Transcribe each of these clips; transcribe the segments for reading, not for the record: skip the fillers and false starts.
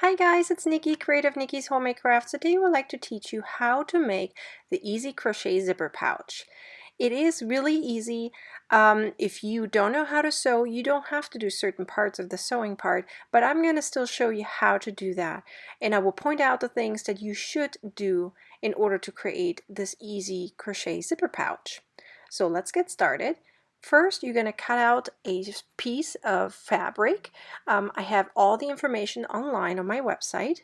Hi guys, it's Nikki, Creative Nikki's Homemade Crafts. Today I would like to teach you how to make the easy crochet zipper pouch. It is really easy. If you don't know how to sew, you don't have to do certain parts of the sewing part, but I'm going to still show you how to do that. And I will point out the things that you should do in order to create this easy crochet zipper pouch. So let's get started. First, you're going to cut out a piece of fabric. I have all the information online on my website.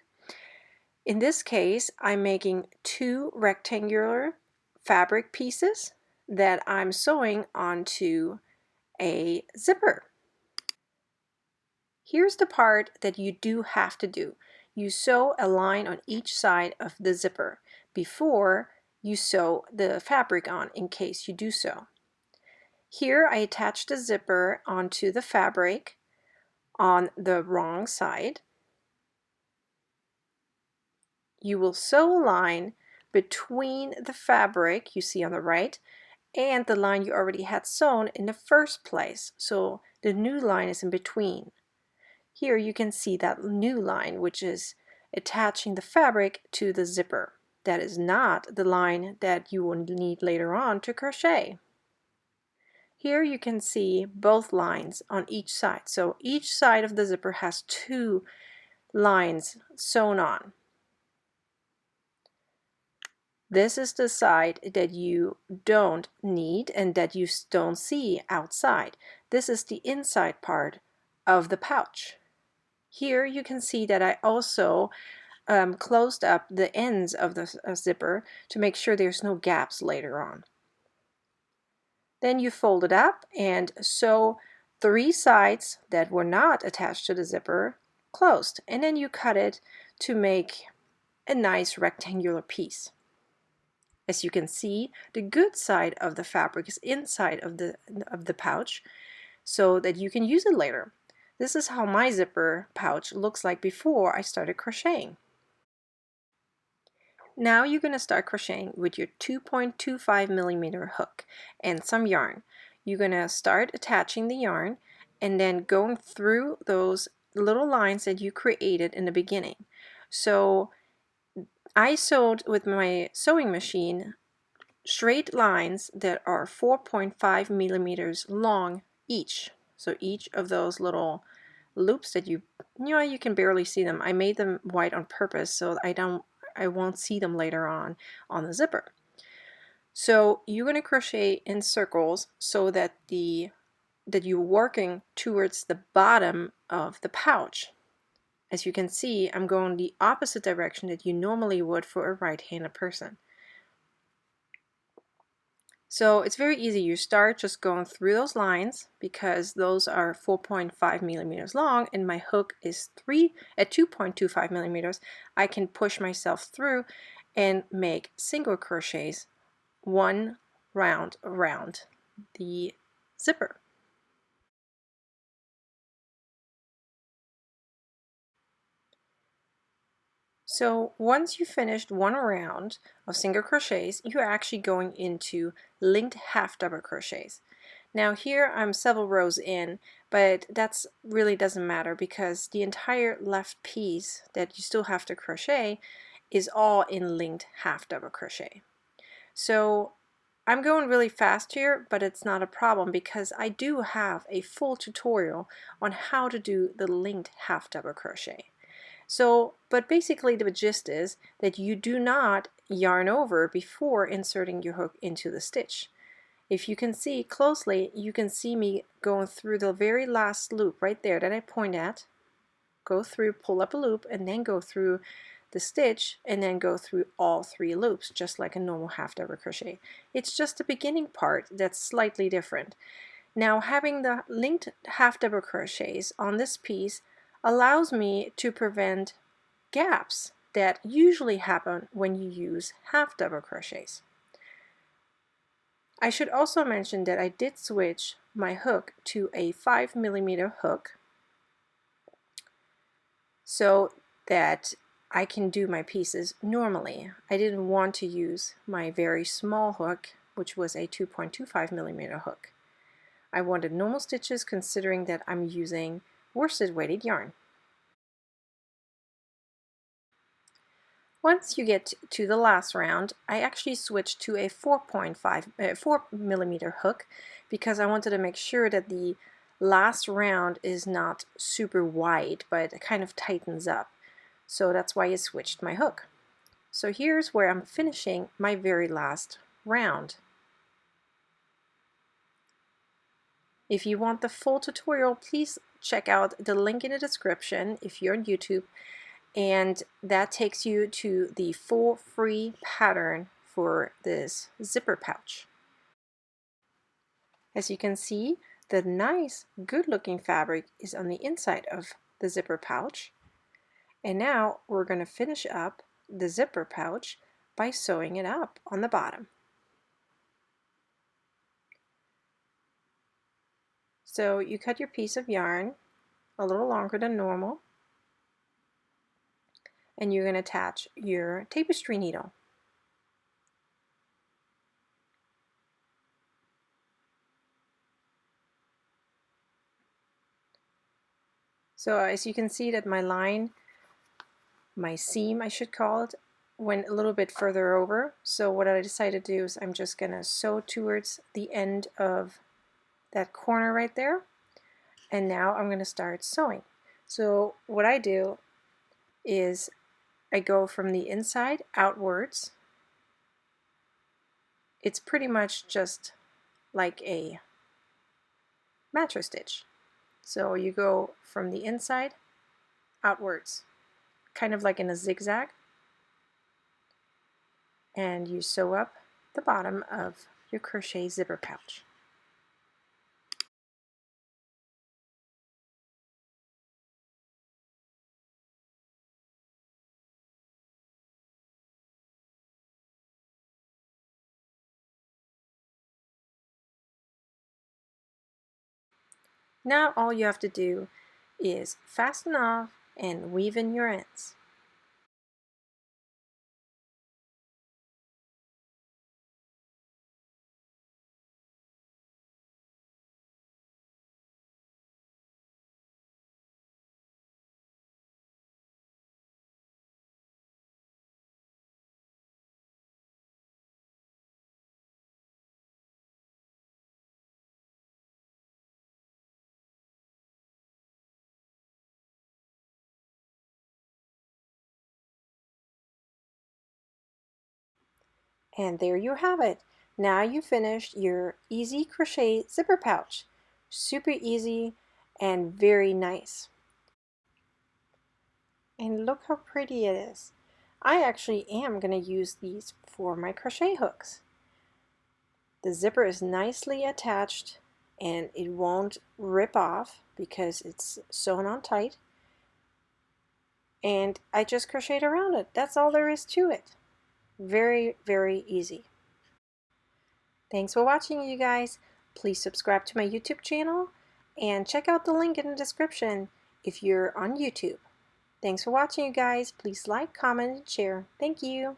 In this case, I'm making two rectangular fabric pieces that I'm sewing onto a zipper. Here's the part that you do have to do. You sew a line on each side of the zipper before you sew the fabric on, in case you do so. Here I attached the zipper onto the fabric on the wrong side. You will sew a line between the fabric you see on the right and the line you already had sewn in the first place. So the new line is in between. Here you can see that new line, which is attaching the fabric to the zipper. That is not the line that you will need later on to crochet. Here you can see both lines on each side. So each side of the zipper has two lines sewn on. This is the side that you don't need and that you don't see outside. This is the inside part of the pouch. Here you can see that I also closed up the ends of the zipper to make sure there's no gaps later on. Then you fold it up and sew three sides that were not attached to the zipper closed, and then you cut it to make a nice rectangular piece. As you can see, the good side of the fabric is inside of the pouch so that you can use it later. This is how my zipper pouch looks like before I started crocheting. Now you're going to start crocheting with your 2.25 millimeter hook and some yarn. You're going to start attaching the yarn and then going through those little lines that you created in the beginning. So I sewed with my sewing machine straight lines that are 4.5 millimeters long each. So each of those little loops that you can barely see them. I made them white on purpose so I won't see them later on the zipper. So you're going to crochet in circles so that you're working towards the bottom of the pouch. As you can see, I'm going the opposite direction that you normally would for a right-handed person. So it's very easy. You start just going through those lines because those are 4.5 millimeters long and my hook is 2.25 millimeters. I can push myself through and make single crochets one round around the zipper. So once you finished one round of single crochets, you're actually going into linked half double crochets. Now here I'm several rows in, but that's really doesn't matter because the entire left piece that you still have to crochet is all in linked half double crochet. So I'm going really fast here, but it's not a problem because I do have a full tutorial on how to do the linked half double crochet. So, but basically the gist is that you do not yarn over before inserting your hook into the stitch. If you can see closely, you can see me going through the very last loop right there that I point at, go through, pull up a loop, and then go through the stitch, and then go through all three loops, just like a normal half double crochet. It's just the beginning part that's slightly different. Now, having the linked half double crochets on this piece allows me to prevent gaps that usually happen when you use half double crochets. I should also mention that I did switch my hook to a 5 millimeter hook so that I can do my pieces normally. I didn't want to use my very small hook, which was a 2.25 millimeter hook. I wanted normal stitches considering that I'm using worsted weighted yarn. Once you get to the last round, I actually switched to a 4 millimeter hook because I wanted to make sure that the last round is not super wide, but it kind of tightens up. So that's why I switched my hook. So here's where I'm finishing my very last round. If you want the full tutorial, please check out the link in the description if you're on YouTube, and that takes you to the full free pattern for this zipper pouch. As you can see, the nice, good-looking fabric is on the inside of the zipper pouch. And now we're going to finish up the zipper pouch by sewing it up on the bottom. So you cut your piece of yarn a little longer than normal, and you're going to attach your tapestry needle. So as you can see that my line, my seam I should call it, went a little bit further over. So what I decided to do is I'm just going to sew towards the end of that corner right there, and now I'm going to start sewing. So what I do is I go from the inside outwards. It's pretty much just like a mattress stitch. So you go from the inside outwards, kind of like in a zigzag, and you sew up the bottom of your crochet zipper pouch. Now all you have to do is fasten off and weave in your ends. And there you have it. Now you finished your easy crochet zipper pouch. Super easy and very nice. And look how pretty it is. I actually am going to use these for my crochet hooks. The zipper is nicely attached and it won't rip off because it's sewn on tight. And I just crocheted around it. That's all there is to it. Very, very easy. Thanks for watching, you guys. Please subscribe to my YouTube channel and check out the link in the description if you're on YouTube. Thanks for watching, you guys. Please like, comment, and share. Thank you.